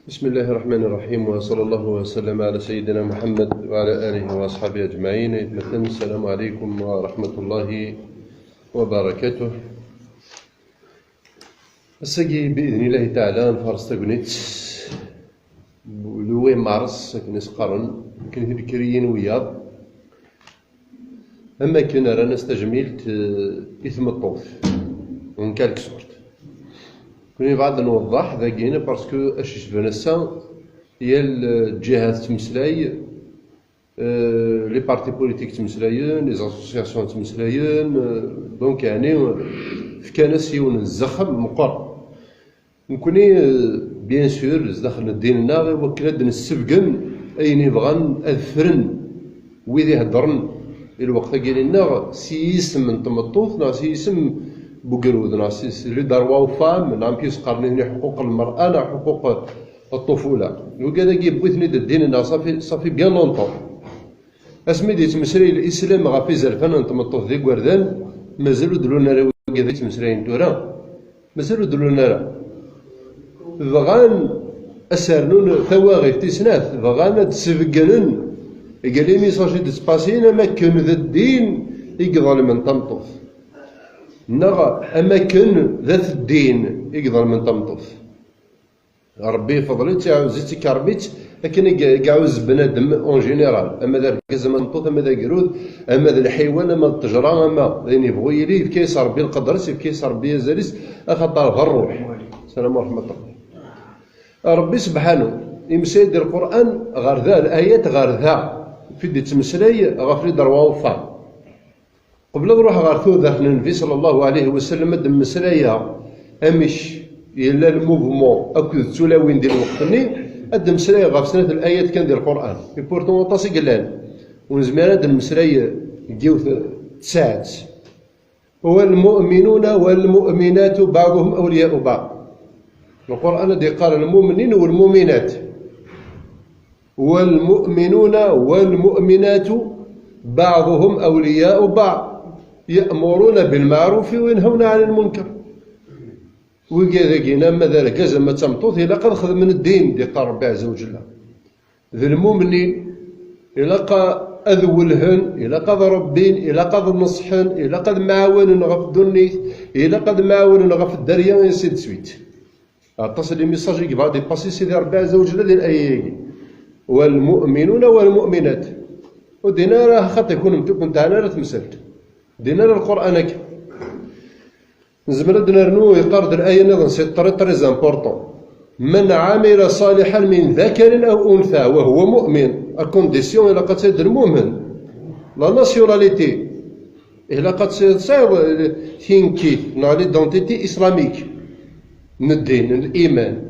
بسم الله الرحمن الرحيم، وصلى الله وسلم على سيدنا محمد وعلى آله وأصحابه أجمعين. مثلا السلام عليكم ورحمة الله وبركاته. الساقي بإذن الله تعالى نفرس تقنيت لوين مارس كنس قرن كنت بكريين وياض. أما كنا رانا استجميلت إثم الطوف من كالك سورت كوني بعد نوضح ذاكينا باسكو اش يشبه نسا هي الجهات تمسلاي، لي بارتي بوليتيك تمسلايين، لي اسوسياسيون تمسلايين، دونك يعني فكان سيون الزخم مقر نكوني بيان سور داخل ديننا وكلا نسبقن اين يبغان اذفرن ويدي هضرن الوقت ديالنا سيسم من تمطوط نا سيسم بوكرود ناس اللي داروا وفام نعم كيس قرني حقوق المرأة نا حقوق الطفولة وكذا بغيتني ديننا صافي بيان لونطون اسمي ديت مسري الاسلام غافي زرفان نتمطوط ديك وردان مازالو دلونا راه كذا تمسرين تورا مازالو دلونا راه بغان اسرنون ثواغي تيسناث بغان تسفقنن قال لي ميساجي ديسباسين ما كان ذا الدين يقضى من تمطوط نغا أماكن ذات الدين يقدر من تمطف ربي فضلت عاوزتي كربيت لكن يعوز بنادم اون جينيرال، اما ذا الكازا منطوط، اما ذا قرود، اما ذا الحيوان، اما التجرة، اما ذين يبغوا يلي كيس ربي القدرس كيس ربي يزاليس اخطر الروح. السلام ورحمة الله. ربي سبحانه يمسيد القرآن غير ذا الآيات غير ذا في دي تمسلاي غافلي دروا وفان قبل نروح غير ثوذا النبي صلى الله عليه وسلم دم مسلايا امش يلا الموفمون اكو تسولاوين ديال وقتني ادم مسلايا غير سنه الايات كان ديال القران في بورتون طاسي قلال ونزميرا دم مسلايا ديو تساعات هو المؤمنون والمؤمنات بعضهم اولياء بعض. القران دي قال المؤمنين والمؤمنات والمؤمنون والمؤمنات بعضهم اولياء بعض يأمرون بالمعروف وينهون عن المنكر. وكذا كينا ما ذلك زعما تمطوط إلا قد خذ من الدين ديال ربي عز وجل. ذي المؤمنين إلا قد أذولهن إلا قد ربين إلا قد نصحن إلا قد معاون غف الدنيا إلا قد معاون غف الدريا ينسيد سويت. أتصل لي ميساج يبغى ديباسي سيدي ربي عز وجل ديال الآية والمؤمنون والمؤمنات. ودينا راه خاطر يكون كنت انا راه تمثلت دينا القران هكا نزمر نرنو يقرد الايه نظن سي تري امبورطون من عمل صالحا من ذكر او انثى وهو مؤمن الكونديسيون الا قد سيد المؤمن لا ناسيوناليتي الا قد سيد ثينكي نا ليدونتيتي اسلاميك من الدين الايمان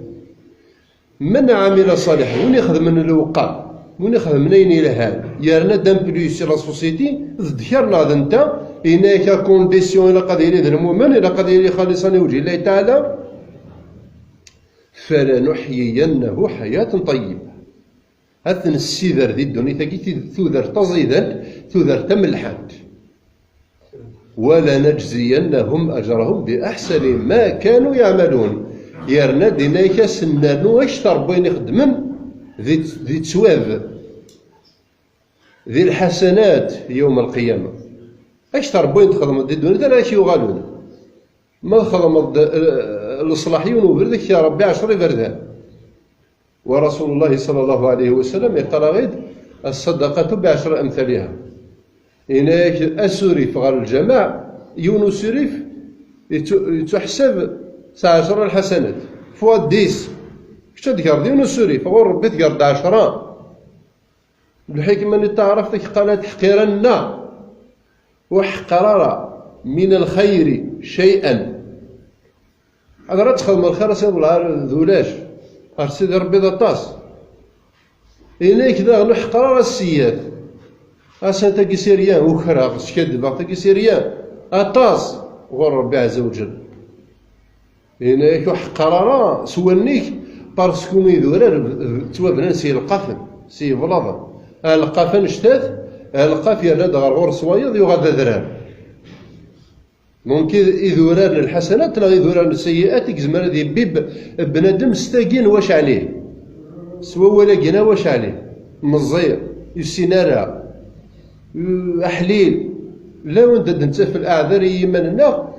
من عمل صالحا وين يخدم من الوقار وين يخدم منين يلهان يارنا دام بليس لا سوسيتي ذكرنا هذا انت هناك كونديسيون الى قد يريد المؤمن الى قد يريد خالصا لوجه الله تعالى فلنحيينه حياة طيبة. هذا السيذر ذي الدنيا تجي تذر تزيدت تذر تملحت ولنجزينهم اجرهم باحسن ما كانوا يعملون. يارنا ديناك سنانو اش تربين يخدمن ذي تسواب ذي الحسنات يوم القيامة اش تربين تخدم دي الدنيا ترى اش يغالون ما خدم الإصلاحيون وبردك يا ربي 10 بردان. ورسول الله صلى الله عليه وسلم يقال غيد الصدقة ب10 أمثالها. هناك السريف غير الجماع يونو سريف تحسب 10 الحسنات فوا 10 شتا تقرد يونو سريف غور ربي تقرد 10 الحكمة اللي تعرف قالت تحقرن وحقرر من الخير شيئا. هذا راه تخدم الخير سيقول ذولاش سيدي ربي ذا طاس إليك ذا نحقرر السياد أسانتا كيسيريان وكرا سكدبا كيسيريان أطاس غور ربي عز وجل إليك وحقرر سوانيك بارسكو يذورا توابنا سي القفن سي بلاضا القفن شتات القاف يراد غير غور صوايض يغاد ذرار ممكن يذوران الحسنات لا يذوران السيئات يكزمر هذه بيب بنادم ستاقين واش عليه سوا ولا قنا واش عليه مزير السينارة أحليل لا وانت انت في الأعذار يمننا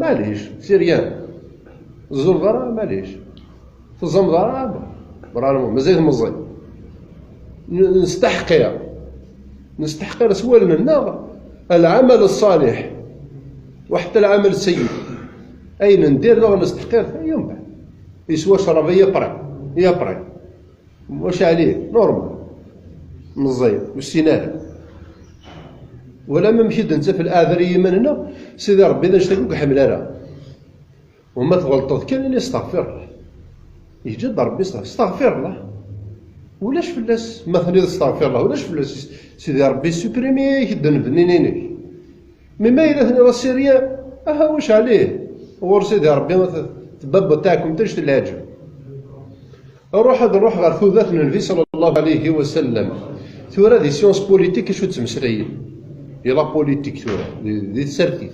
معليش سيريان الزرغرة معليش في الزمضرة برانا مازال مزير نستحقر سوا لنا العمل الصالح وحتى العمل السيء أين ندير له نستحقر يوم بعد يسوى شرابية يبرع واش عليه نورمال مزير والسينارة ولا ما مشيت انت في الاعذار يمننا سيدي ربي اذا شتاك حملنا وما تغلطت كان اللي استغفر الله يجد ربي استغفر الله ولاش فلاس مثلا استغفر الله ولاش فلاس سيدي ربي سوبريمي يدن بنينينك مما اذا ثني السيريا واش عليه ور سيدي ربي تباب تاعكم تجد الهاجم نروح غير ثوذات النبي صلى الله عليه وسلم ثورة دي سيونس بوليتيك شو تمسريين لا بوليتيك ثورة دي تسرتي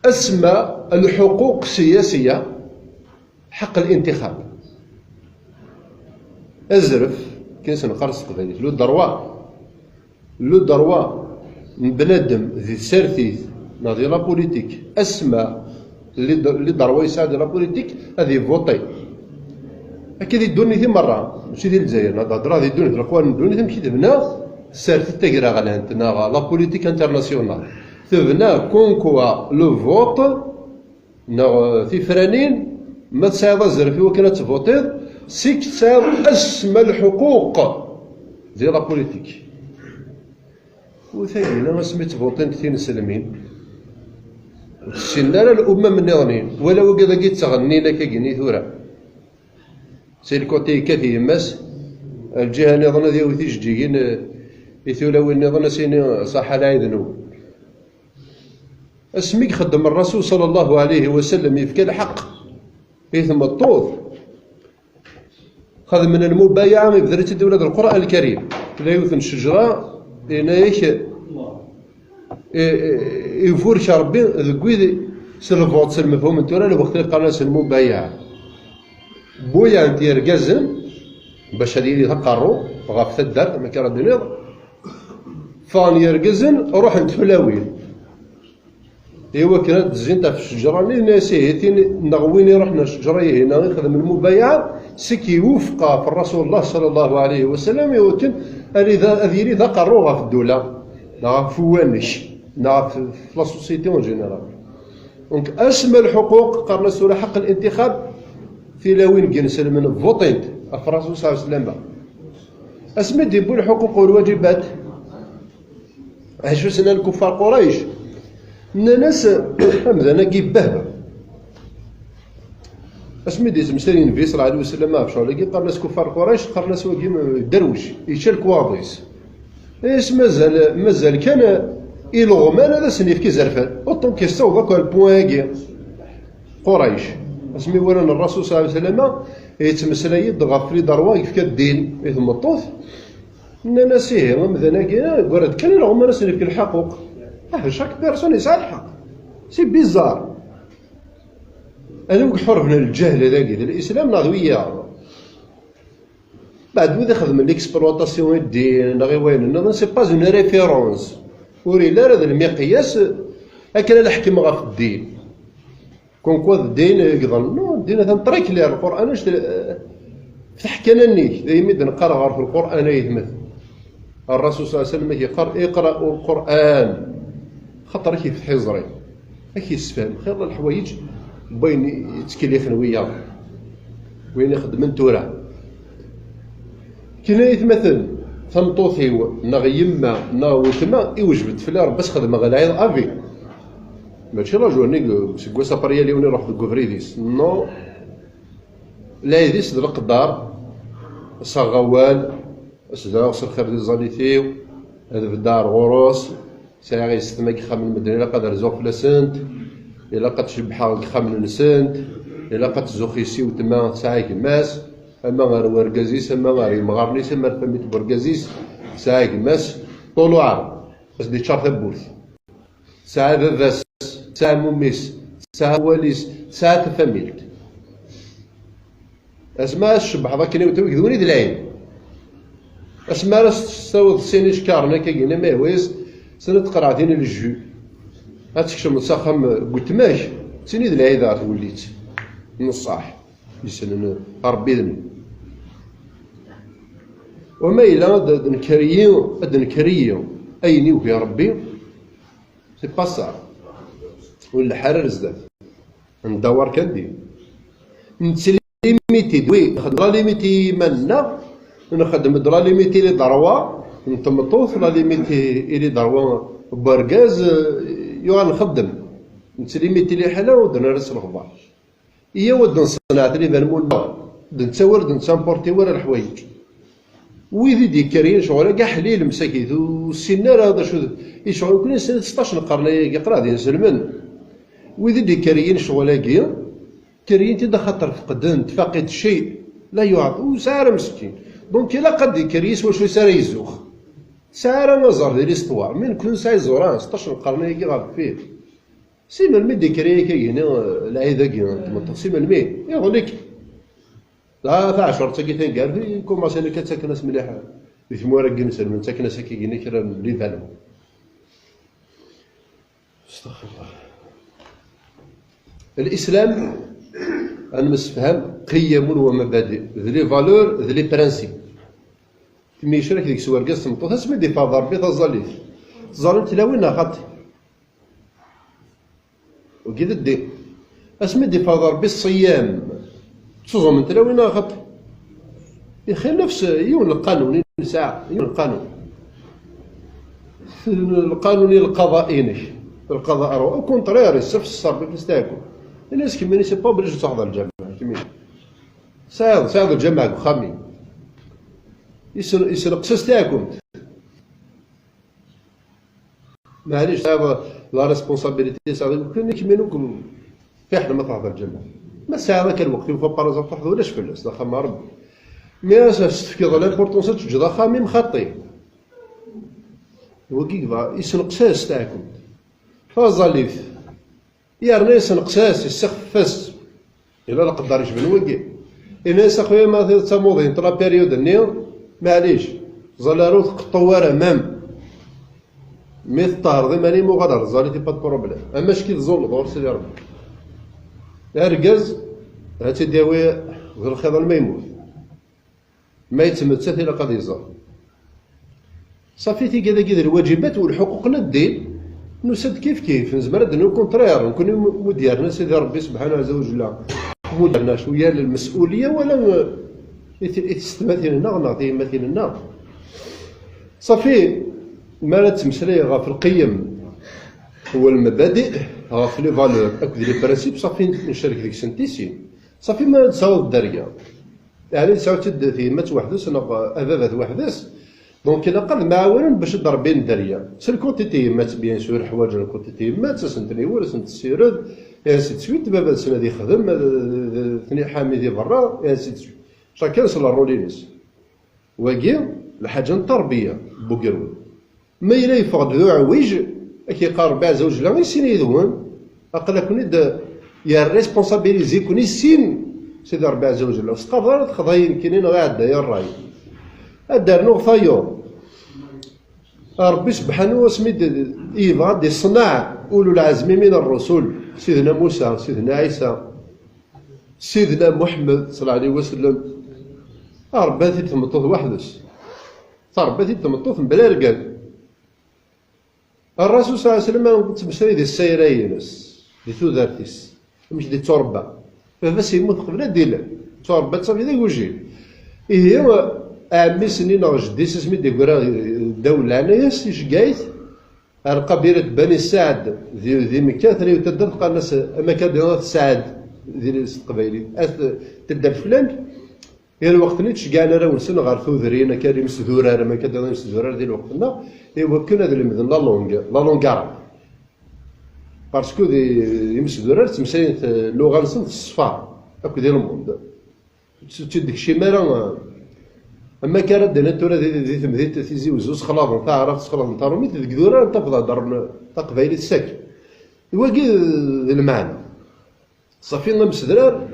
أسمى الحقوق السياسية حق الانتخاب الزرف كنس نقرص قضية لو دروا من بنادم ذي سرتي ناضي لا بوليتيك أسمى اللي دروا يساعد لا بوليتيك هذه فوطي هكذا يدوني ثي مرة ماشي ديال الجزائر نهضر هذه يدوني الأخوان ندوني ثم كي دبنا سارت التقرا غالانتنا لا بوليتيك انترناسيونال ثبنا كونكوا لو فوت في فرانين ما تساعد الزرفي وكانت تفوتيض سيك تساعد أسمى الحقوق ديال لا بوليتيك وثاني ما سميت فوتين كثير نسلمين السنة الأمة من نظنين ولا وكذا كي تغني لك كيني ثورة سي الكوتي كثير ماس الجهة نظن ديال تيجيين يثولوا نظن سيني صح لا يذنو اسميك خدم الرسول صلى الله عليه وسلم يفكى الحق ثم الطوف خذ من المبايعة من بذرة الدولة القرآن الكريم لا يوثن الشجرة لأنه يفورش ربي ذكوي سلفوت المفهوم انتورا الوقت اللي قالنا المبايعة بويا انت يرقزن باش هادي تقرو غاف الدار ما كان راه نيض فان يرقزن روح نتفلاوين ايوا كانت الزينتا في الشجره اللي ناسيه نغويني رحنا الشجره هنا نخدم المبايعه سكي وفق في الرسول الله صلى الله عليه وسلم يوتن هذه ذا قروها في الدوله نا فوانش نا في لا سوسيتي اون جينيرال دونك اسمى الحقوق قرنا سوره حق الانتخاب في لاوين جنس من فوتينت الرسول صلى الله عليه وسلم اسمى ديبو الحقوق والواجبات عشو سنة الكفار قريش ناس همذا كيبهبه اسمي ديز مسالين النبي صلى الله عليه وسلم ما فشوا لكن قال ناس كفار قريش قال ناس دروش يشارك واضيس ايش مازال كان يلغمان هذا سنيف كي زرفان اوطون كيستوضا كو البوان قريش اسمي ولا الرسول صلى الله عليه وسلم يتمسلاي دغا في دروا كيف كدين ثم الطوف ناسيه مثلا قالت كان لهم ناس اللي في الحقوق شاك بيرسون يسعى الحق سي بيزار انا حر من الجهل هذاك الاسلام ناضويه بعد وذا خدم ليكسبلوطاسيون الدين غير وين نظن سي با اون ريفيرونس وري لا هذا المقياس هكذا الحكم غا في الدين كون كوا الدين يظن نو الدين هذا طريق لي القران فتح كنانيك دايما نقرا غير في القران يهمل الرسول صلى الله عليه وسلم يقرأ اقرأوا القرآن خاطر كيف حزري كيسفهم خير الحوايج بين يتكلفن وياه وين يخدم تورا كنا يتمثل ثمطوثيو نغ يما نغ تما يوجبد في الارض بس خدم غلايض افي ماشي راجل نيك سكوا سابريا لي وني نروح لكوفريديس نو لا يديس القدار صغوال أسدا خير ديال زاليتيو هذا في الدار غروس ساعة يستمع كخام المدني إلا قد رزوق في لسنت إلا قد شبحا كخام لسنت إلا قد زوخيسي وتما ساعة كماس أما غير ورقازيس أما غير مغارنيس أما فميت برقازيس ساعة كماس طولو عرب بس دي تشار ثبوث ساعة باباس ساعة موميس ساعة واليس ساعة فاميلت اسمع الشبح ذاك اللي توي ذوني د العين اسمع راس سيني شكارنا كاينه ما هويس سنه قرعتين الجو هاتكشم الصخم قلت ماش سيني د العيدات وليت نصاح يسنن ربي ذني وما إلا دنكريين أيني وفي ربي سي با صا ولا حرر زداد ندور كندي نتليميتي دوي نخدم لا ليميتي مالنا نخدم لا ليميتي لي ضروا نتمطوف لا ليميتي لي ضروا بركاز يوغا نخدم نتليميتي لي حلا ودنا رس الغبار إيا ود نصنع لي بالمول نتصور نسامبورتي ورا الحوايج ويدي ديكاريين شغل كاع حليل مساكيت والسنار هذا شو يشغل كل سنه 16 قرن يقرا ديال سلمان ويدي ديكاريين شغل كاريين تدا خاطر فقدان فاقد شيء لا يعطي وسعر مسكين دونك الا قد ديكاريس واش سار يزوخ سعر نظر ديال الاستوار من كل ساعه زوران 16 قرن يقرا فيه سيما المي ديكاريين كاين العيده كاين سيما المي يقول لك لا تا 10 تاكي قال في كوماسي اللي كتساكن ناس مليحه في ثموره كنسل من تاكن ناس كيجيني كرا لي فالو استغفر الله. الاسلام انا مسفهم قيم ومبادئ ذي فالور ذي برانسيب كيما يشرك ديك سواركاس تمطوط اسمي دي فاضر بي تظليت تظلم تلاوينا خاطي وكذا دي اسمي دي فاضر بالصيام تصوم من تلاوينا خط يخي نفس يون القانوني ساعة يون القانوني القضائي القضاء او كونترير السف الصربي كنستاكل الناس كيما سي با بلاش تحضر الجامعة كيما ساعد الجامعة خامي يسرق ساستاكم معليش هذا لا ريسبونسابيلتي ساعد كنا كيما نقولوا في حنا ما تحضر الجامعة ما الساعة ذاك الوقت يوفى بارازار تحضر ولاش فلاس داخل مع ربي مي تفكير لامبورطونس توجد خامي مخطي هو كيكفا يسنقساس تاعكم فازاليف يا يسنقساس يسخفس إلا لا قدر يجبن وكي الناس اخويا ما تموضين طرا بيريود النيو معليش زالارو الطوارة مام مي الطهر ذي ماني مغادر زاليتي با بروبليم اما شكي زول دور سيدي ربي أرجز هاتي داوي غير الخضر ما يموت ما يتمتثل إلا قد يزال صافي كذا كذا الواجبات والحقوق الدين نسد كيف نزمر نو كونترير نكون مديرنا سيدي ربي سبحانه عز وجل مديرنا شويه للمسؤوليه ولا يستمثلنا نعطيه مثلنا صافي ما لا تمسلي في القيم هو المبادئ في لي فالور اكد لي برانسيب صافي نشارك ديك سنتيسي صافي ما تساوي الدرجه يعني تساوي تدثي ما توحدث انا ابابات وحدث دونك الا قد معاون باش تضرب بين الدرجه سي الكونتيتي مات بيان سور حوايج الكونتيتي مات سنتني ورسنت السيرود سي تسويت بابا السنه دي خدم ثني حامي دي برا سي تسويت شاكان صل الرولينس واكي الحاجه التربيه بوكرو ما الا يفقد ذو عويج كيقارب بها زوج لا يسين يذون اقل كوني يا ريسبونسابيليزي كوني سين سيدي ربي زوج لا وسقفر تخضاين كاينين غادا يا الراي دارنو ثايو ربي سبحانه وسميت ايفا دي صناع اولو العزم من الرسل سيدنا موسى سيدنا عيسى سيدنا محمد صلى الله عليه وسلم ربي تمطوط وحدس ربي تمطوط بلا رجال الرسول صلى الله عليه وسلم تمسري دي السيرينس دي ثوذارتيس مش دي تربة بس يموت قبل ديلا تربة تصافي ذاك وجهي هي عمي سنين جدي سمي دي كرا دولة عناياس يشقايت القبيلة بني سعد ذي مكة ثاني تلقى الناس مكان ديال سعد ذي القبايلي تبدا فلان هي الوقت اللي تشقانا راه ونسن غير ثوذرينا كان يمسدورا راه ما كان يمسدورا ذي الوقتنا ايوا كنا هذا اللي مثل لا لونغ عرب باسكو دي يمسدورا تمساين اللغه نسن الصفار هاكو ديال الموند تشد شي مره اما كانت دنا تورا ذي تمديت تيزي وزوز خلاص نتاع عرفت خلاص نتاع رومي تذكروا انت في دار تقبايلي الساك واكي المعنى صافي مسدرار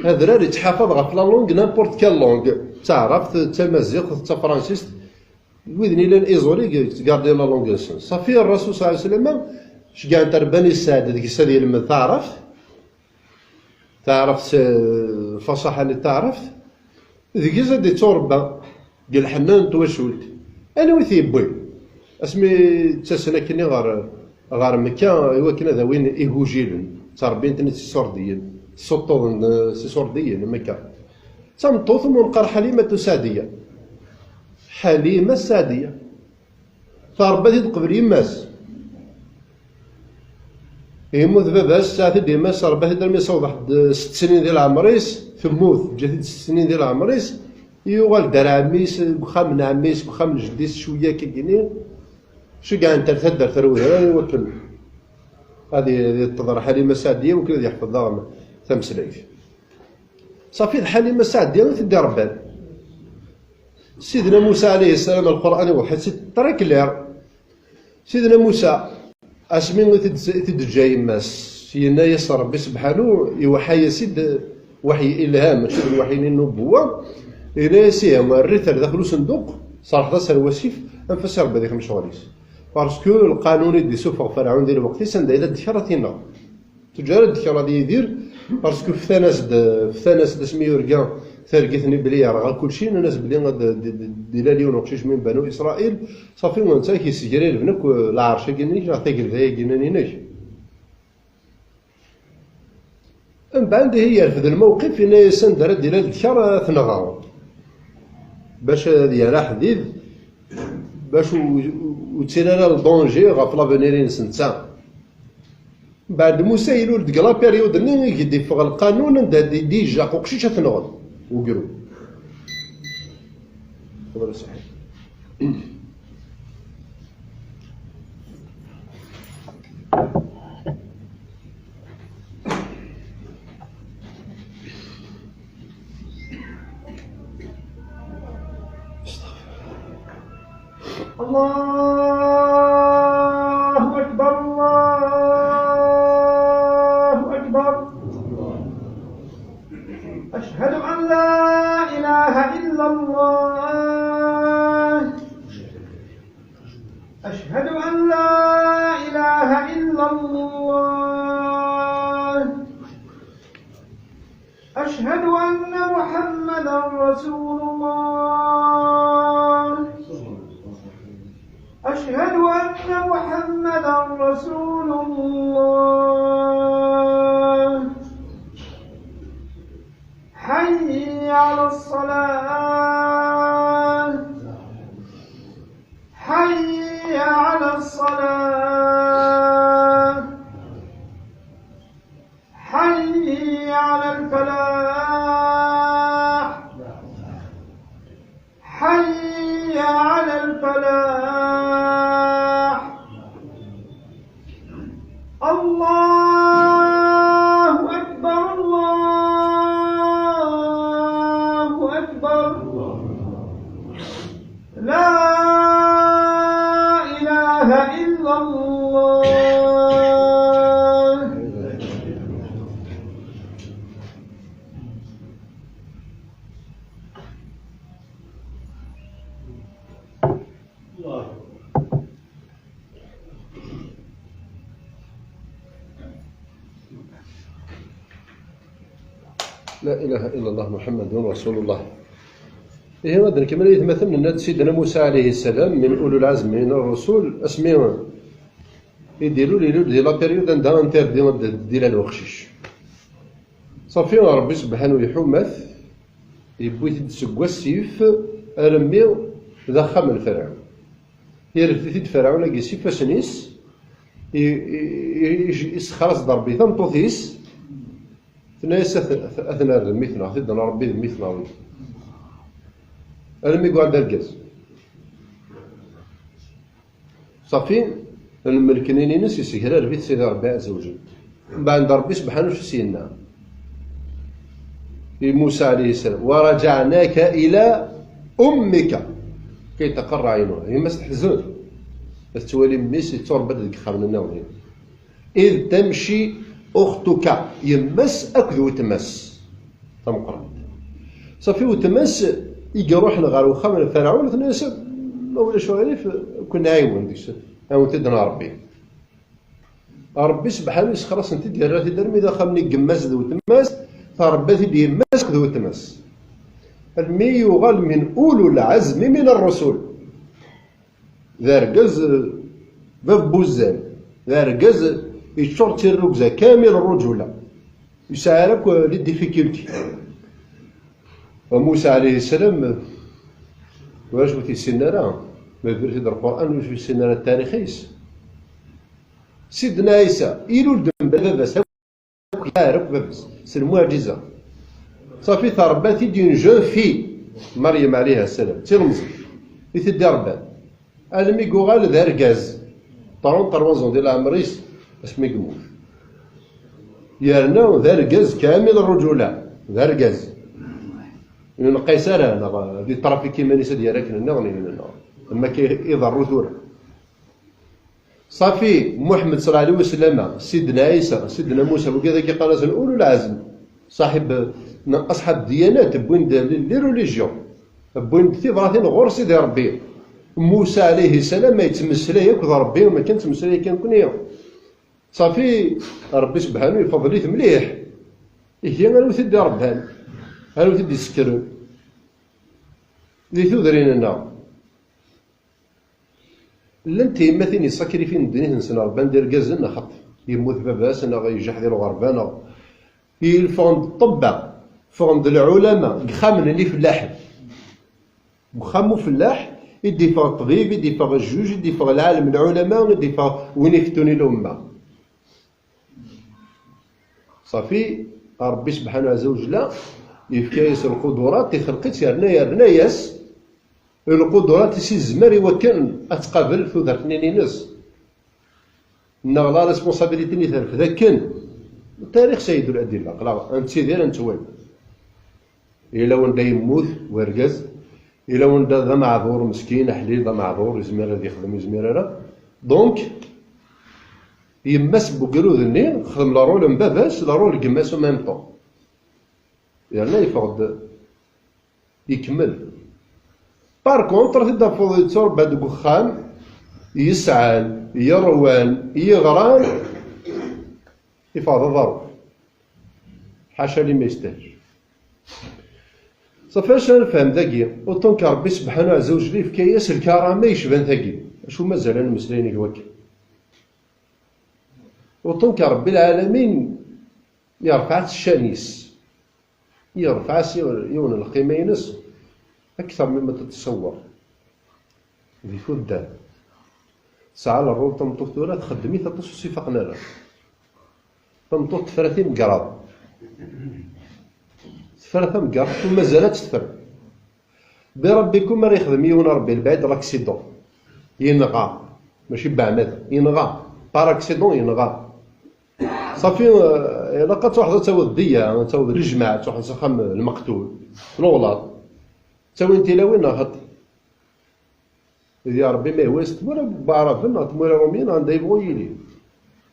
هذا يتحافظ غف لا لونغ نامبورت كال لونغ تعرف تمازيغ فرانسيس ويدني لان ايزولي تقاردي لا لونغ صافي الرسول صلى الله عليه وسلم شكاع ترباني السعاده ديك الساعه ديال ما تعرفت الفصاحه اللي تعرفت ذيك زاد توربا ديال الحنان توشولت انا ويثي بوي اسمي تسنا كني غار مكه ايوا كنا ذا وين ايهوجيلن تربين تني السرديين سطوضن سرديين مكه تمطوط منقر حليمه سعديه حليمه السعديه تربت قبل يماس يموت باباس ساعة ديما رباه درمي صوب واحد 6 سنين ديال عمريس تموت جات 6 سنين ديال عمريس يوغال دار عميس وخا من عميس وخا من جديس شويه كيكيني شو كاع انت تهدر ثروه يوكل هذه تظهر حليمه سعديه ممكن هذه يحفظها تمسلايف صافي حليمه سعديه تدي ربان سيدنا موسى عليه السلام القران واحد طريق لير سيدنا موسى اسمين تدجاي ماس سينا يسر ربي سبحانه يوحى سيد وحي الهام ماشي الوحي النبوه الى سيهم الرثر داخل صندوق صراحه صار وسيف انفسر بهذيك مشغوليس باسكو القانون اللي سوفر فرعون ديال الوقت سند الى دكرتنا تجار الدكره اللي يدير باسكو في ثاناس سميو ركان ثرقتني بلي راه كلشي الناس بلي ديال اليوم وقتاش من بنو اسرائيل صافي وانت كيسجري لبنك العرش كينيش راه تاكل ذا كينانيناش من بعد هي في الموقف فين سندر ديال الذكر ثنغاو باش ديالها حديد باش وتسير لها الدونجي غاف لافونيرين سنتا بعد موسى يلول ديك لا بيريود اللي يدي فوق القانون ديجا قوقشيش تنغض وقرو والله صحيح الله أكبر الله أكبر أشهد أن لا إله إلا الله أشهد أن لا إله إلا الله أشهد أن محمدا رسول الله أشهد أن محمدا رسول الله حي على الصلاة حي على الصلاة حي على الفلاح حي على الفلاح الله أكبر الله أكبر لا إله إلا الله لا اله الا الله محمد رسول الله. إيه هذا كما يتمثل من سيدنا موسى عليه السلام من أولو العزم من الرسول اسميهم يديروا لي ديال لا بيريود عندها انتردي ديال الوخشيش صافي ربي سبحانه يحومث يبوي تسقوا السيف رمي ضخم الفرعون يرفد فرعون كي سيف سنيس يسخرس ضربي ثمطوثيس ثنايا اثنا رميتنا ثدنا ربي رميتنا أنا يقعد الجاز صافي الملكنين ناس يسهر البيت سيدي ربي عز وجل بعد ربي سبحانه شو سينا موسى عليه السلام ورجعناك إلى أمك كي تقر عينها هي ما تحزن تولي ميسي تربد ديك خامن النوم إذ تمشي أختك يمس أكذو تمس تمقرا صافي وتمس يروح لغار وخا من فرعون تناسب ما ولاش غير كنا عايون ديك عاون تدنا ربي سبحانه خلاص انت دير تدرمي اذا خمني قماز ذو تماس فربي دير ماسك ذو تماس المي يغال من اولو العزم من الرسل ذا رقز باب بوزان ذا رقز يشرط الركزه كامل الرجوله يسالك لي ديفيكولتي وموسى عليه السلام واش في السناره ما في القران واش في السناره التاريخيس سيدنا عيسى يلول دم باباس يعرف باباس سي المعجزه صافي ترباتي دين جون في مريم عليها السلام تيرمز في تدي ربان انا مي غال ذا ركاز 33 ديال عمريس باش ما يقموش يرنا ذا ركاز كامل الرجوله ذا ركاز قيصر انا دي الترافيكي مانيس ديالك هنا اما كيضروا ثوره صافي محمد صلى الله عليه وسلم سيدنا عيسى سيدنا موسى وكذا قال اولو العزم صاحب اصحاب الديانات بوين لي ريليجيون بوين تيبراثين غور سيدي ربي موسى عليه السلام ما يتمثل ياك ربي وما كان تمثل ياك كان كنيا صافي ربي سبحانه يفضليه مليح هي قالوا تدي ربان قالوا تدي سكر اللي تودرين لنا لنت مثلا يسكري فين الدنيا نسنا ربان دير كازنا خط يموت باباس انا غيجح ديال الغربانه يفهم الطب فهم العلماء خامن اللي فلاح وخامو فلاح يدي فيها الطبيب يدي فيها الجوج يدي فيها العالم العلماء يدي فيها وين يفتوني الامه صافي ربي سبحانه عز وجل يفكايس القدرات يخلقت يرنا ياس القدرات سي الزمر وكان اتقابل في ذاك نينينس لا ريسبونسابيلتي ني تعرف ذاك كان التاريخ سيد الادله قلا انت دير انت وين الا وين يموت ورقز الا وين ذا معذور مسكين حليل ذا معذور يزمر هذا يخدم يزمر هذا دونك يمس بوكرو ذني خدم لا رول من باباس لا رول كماس او ميم طون يعني يفقد يكمل بار كونتر تبدا فوضى تربى بعد وخام يسعل يروان يغران يفاض الظرف حاشا لي ما يستاهلش صافي اش نفهم ذاكي اوطون كربي سبحانه عز وجل في كياس الكرامه يشبان ذاكي اشو مازال انا مسليني هواك اوطون كربي العالمين يرفع الشانيس يرفع يون القيمه ينس اكثر مما تتصور ذي فده ساعة الرول تمطوط ثورة تخدمي تطوس صفقنا لها تمطوط 30 قراض ثلاثة مقاط وما زالت تفر بربكم ما يخدم يون ربي البعيد لاكسيدون ينغى ماشي بعمد ينغى باراكسيدون ينغى صافي الا لقات واحد تاود الدية تاود الجماعة تروح تسخم المقتول الغلاط تاوي انت لوين نهض يا ربي ما يواس تمورا بعرفنا تمورا روميين غندا يبغوا يلي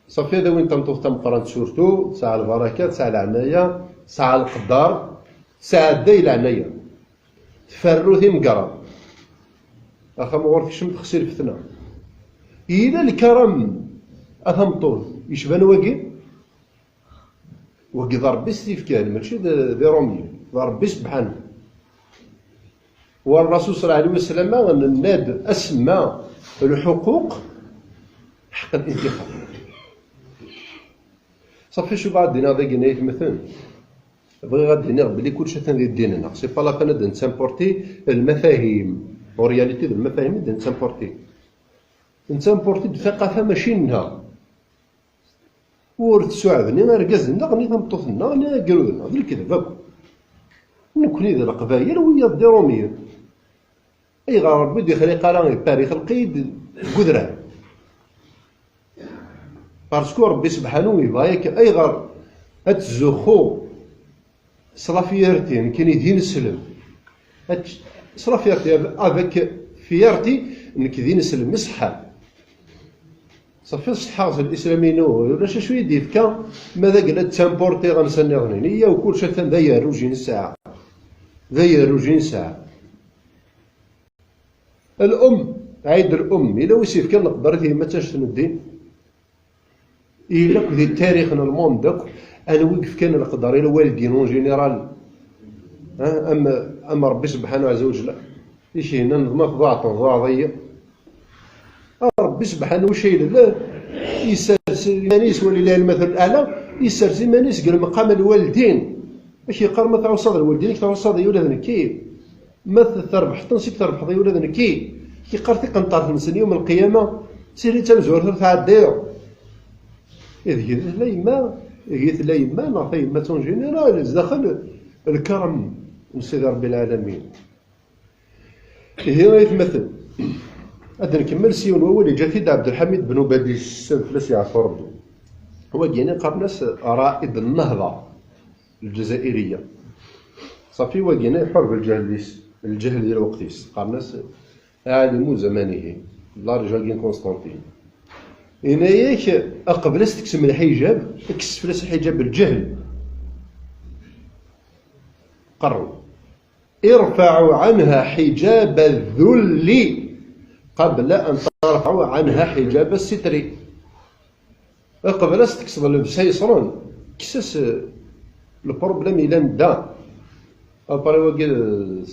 صافي هذا وين تنطوف تمقران سورتو ساعة البركات ساعة العناية ساعة القدار ساعة داي العناية تفرو ثي مقران اخا مغور في شمت خسير الفتنة إلا الكرم اثم طول يشبان واقي ضرب ستيف كان ماشي ذي روميين ضرب سبحانه والرسول صلى الله عليه وسلم الناد أسمى الحقوق حق الانتخاب صافي شو بعد دينا ذاك نايت مثلا بغي غادي نغ بلي كلشي تندير ديننا سي با لا بان دو نسامبورتي المفاهيم اورياليتي دو المفاهيم دو نسامبورتي الثقافه ماشي منها ورث سعدني ركزنا غني تمطوطنا غني قرودنا ذي الكذب نكوني ذي القبايل ويا دي روميين اي غير ربي دي خلي قران باري خلقيد قدره باسكو ربي سبحانه يبغيك اي غير اتزخو صرافيرتي كاين يدين السلم صرافيرتي افيك فيرتي انك دين السلم مسحه صافي الصحة الإسلاميين ولا شوية ديفكا ماذا قال تامبورتي غنسني غنين هي وكل شيء ذا يروجين ساعة ذا يروجين ساعة. الأم عيد الأم إلا ويسيف كان نقدر هي ما تشتن الدين إلا كذي تاريخنا الموند داك أنا وقف كان نقدر إلا والدين اون جينيرال أما ربي سبحانه عز وجل إيش هنا نظم في ضعضية ربي سبحانه وشيء لا يسرسل مانيس ولله المثل الأعلى يسرسل مانيس قال مقام الوالدين ماشي قال ما تعوصد الوالدين تعوصد يولد كيف ما تربح تنسيك تربح يولد كي قرتي قنطار في السن يوم القيامة سيري تمزور تعديو إذا لا يما قلت لا يما نعطي يما تون جينيرال داخل الكرم من سيدي ربي العالمين. هي يتمثل هذا نكمل سيون هو اللي جا فيه عبد الحميد بن باديس فلاس يعرفو ربي هو جينا قرناس رائد النهضة الجزائرية صافي وجينا يحارب الجهل ديال وقتيس قرناس عالم زمانه الله رجال كونستانتين إناياك أقبلس تكسم الحجاب تكس فلاس الحجاب الجهل قرروا ارفعوا عنها حجاب الذل قبل أن ترفعوا عنها حجاب الستر. أقبلس تكسب اللبس يصرون كسس البروبليم إلى ندا أباري وقيل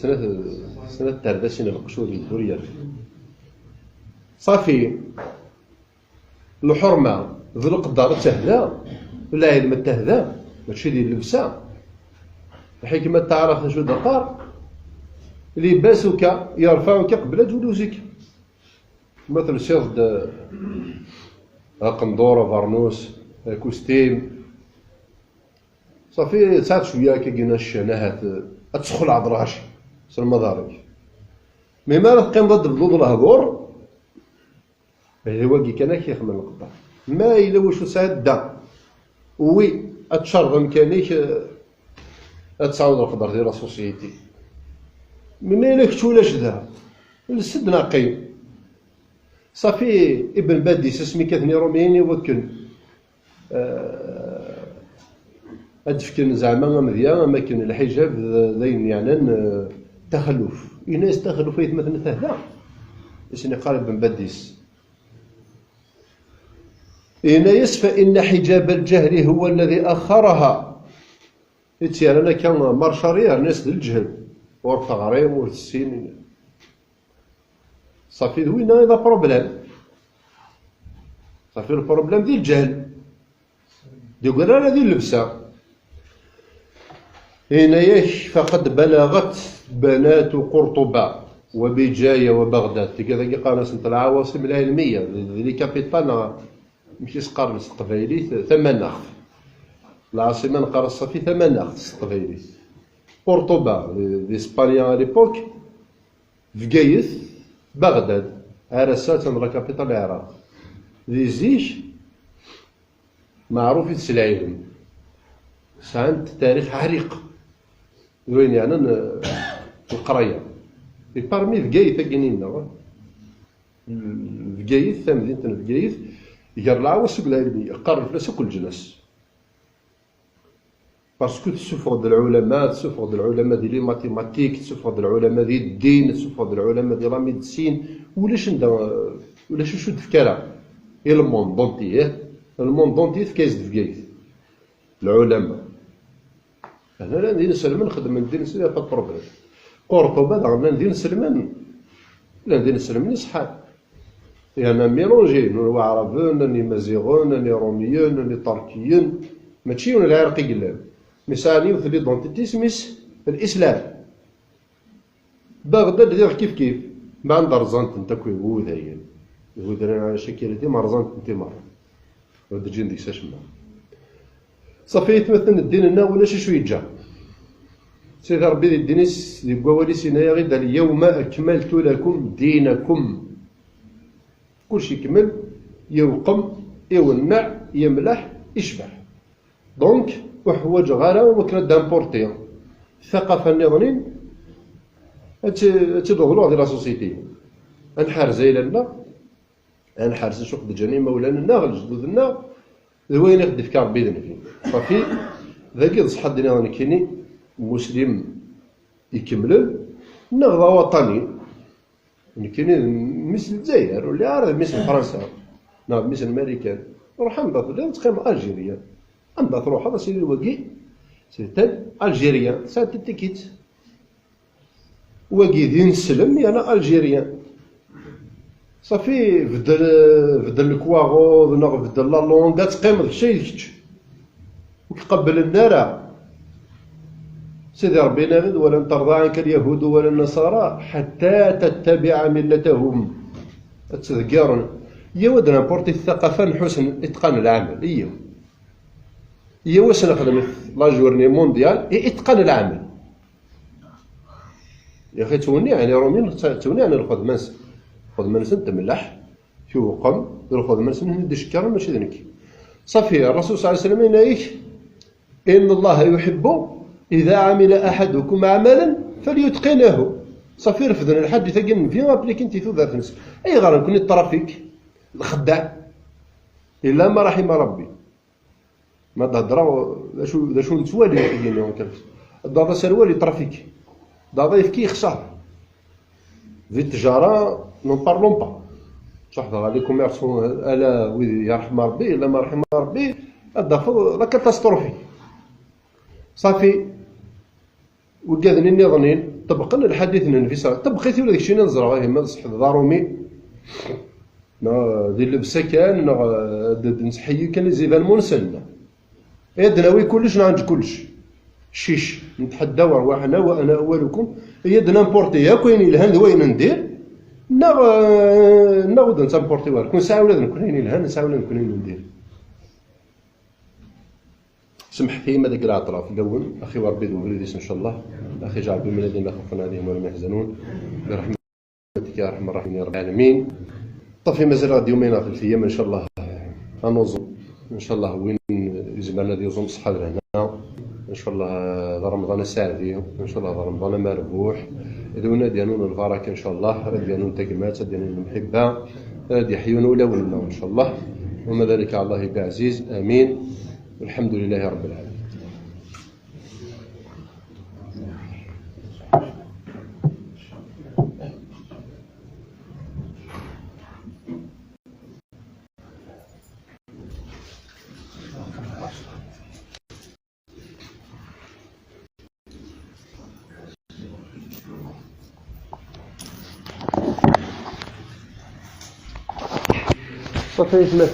سنة تردسين القشوري الدورية صافي الحرمة ذو القدر تهدى ولا علم تهدى ماشي ديال اللبسة الحكمة تعرف شو دقار لباسك يرفعك قبل جلوسك مثل شرد قندورة فارنوس كوستيم صافي ساعات شوية كيقينا الشناهات تدخل عضراشي في المضارج مي ما تقيم ضد بلوض الهضور هو كي كان كيخمم القطع ما إلا واش ساعات دا وي اتشرب امكانيك تصاوض القدر ديال لاسوسيتي ما إلا كتولاش ذا السد ناقي صافي ابن باديس اسمي كاثني روميني وكن أدفكن زعما مزيان ما كان الحجاب ذين يعني تخلف الناس تخلف مثلا تهدا اسني قال ابن باديس إنايس فإن حجاب الجهل هو الذي أخرها يعني أنا كان مرشرية الناس للجهل والتغريم والسين صافي وين هذا بروبليم صافي البروبليم ديال الجهل يقول أنا ديال اللبسة إنايش فقد بلغت بنات قرطبة وبجاية وبغداد كذا قال سنة العواصم العلمية اللي كابيتال ماشي سقار القبايلي ثمانخ العاصمة نقرا صافي ثمانخ القبايلي قرطبة لإسبانيا ليبوك فقايث بغداد عرسات لا كابيتال العراق ذي زيش معروف في العلم ساعات تاريخ عريق وين يعني القرايه في بارمي فقايث كاينين فقايث مدينه فقايث يقر العواصم العلميه قرر فلاسه كل جنس باسكو تسوفوا العلماء تسوفوا العلماء ديال لي ماتيماتيك تسوفوا العلماء ديال الدين تسوفوا العلماء ديال لا ميديسين ولاش ولاش شو تفكرها هي الموند دونتي الموند دونتي في كايز فقايث العلماء هنا لا ندير سلمان نخدم ندير سلمان با بروبليم قرطبة لا ندير سلمان لا ندير سلمان صحاب يعني ميلونجي نو عربون ني مازيغون ني روميون ني تركيون ماشي ولا العراقي قلاب ميساني وثلي دونتيتي سميس الاسلام بغداد دير كيف ما عند رزانت انت كوي وذايا يهودنا على شكل ما رزانت انت مره ودجين ديك ساشما صافي يتمثل الدين لنا ولا شي شويه جا سيدي ربي الدينيس اللي بقوالي سينايا غير اليوم اكملت لكم دينكم كلشي كمل يوقم يونع يملح يشبع دونك وحوايج غالا وكنا دامبورتي الثقافه النظرين تدخلوا هذه لا سوسيتي انحار زي لنا أنا حارس نشوف بجاني مولانا غل جدودنا وين يخدف كان بيدنا فيه صافي ذاك صح الدنيا راني كيني مسلم يكمل نغضى وطني كاينين مثل الجزائر ولا عارف مثل فرنسا نعم مثل امريكان روح انبط لا تقيم الجيريا انبط روح هذا سيدي الوقي سيتل الجيريا سات التيكيت وقي دين السلم انا الجيريا صافي بدل الكواغوض نغ بدل لا لونغ تقيم هذا الشيء وكيقبل النار سيدي ربي نغد ولن ترضى عنك اليهود ولا النصارى حتى تتبع ملتهم تذكرون يا ود نابورتي الثقافه نحسن اتقان العمل واش نخدم لا جورني مونديال اتقان العمل يا اخي توني يعني رومين توني يعني ناخذ منس تملح في وقم ناخذ منس ندي شكر ماشي ذنك صافي الرسول صلى الله عليه وسلم ينايك ان الله يحب إذا عمل أحدكم عملا فليتقنه صافي رفضنا الحد تاقن فيما بليك انت ذات نفسك أي غير نكون الطرافيك الخداع إلا ما رحم ربي ما تهضروا ذا شو نتوالي اليوم كلف الضاضة سروالي طرافيك ضاضة يفكي خسارة في التجارة نون بارلون با صح على كوميرسون ألا يرحم ربي إلا ما رحم ربي الضافة لا كاتاستروفي صافي وقاذني النظنين طبقنا الحديث النفسي طبقيتي ولا داكشي نزرع ما صح ضارومي دير اللبسه كان نسحي كان زيبان مونسن يدناوي كلش نعند كلش شيش نتحدى ارواحنا وانا اولكم يد نامبورتي يا كاين الهان وين ندير ناخذ نسامبورتي كون ساعه ولا نكون الهان ساعه ولا نكون ندير سمح في ماذا قال اطراف الاول اخي وربي وليديس ان شاء الله اخي جعل بهم الذين لا خوف عليهم ولا يحزنون برحمتك يا ارحم الراحمين يا رب العالمين طفي مازال غادي يومين في الايام ان شاء الله غنوزن ان شاء الله وين يجمعنا ديال بصحه لهنا ان شاء الله رمضان سعدي ان شاء الله رمضان مربوح يدونا ديالنا البركه ان شاء الله ديالنا تكمات ديالنا المحبه غادي يحيون اولادنا ان شاء الله وما ذلك على الله بعزيز امين والحمد لله رب العالمين. صافي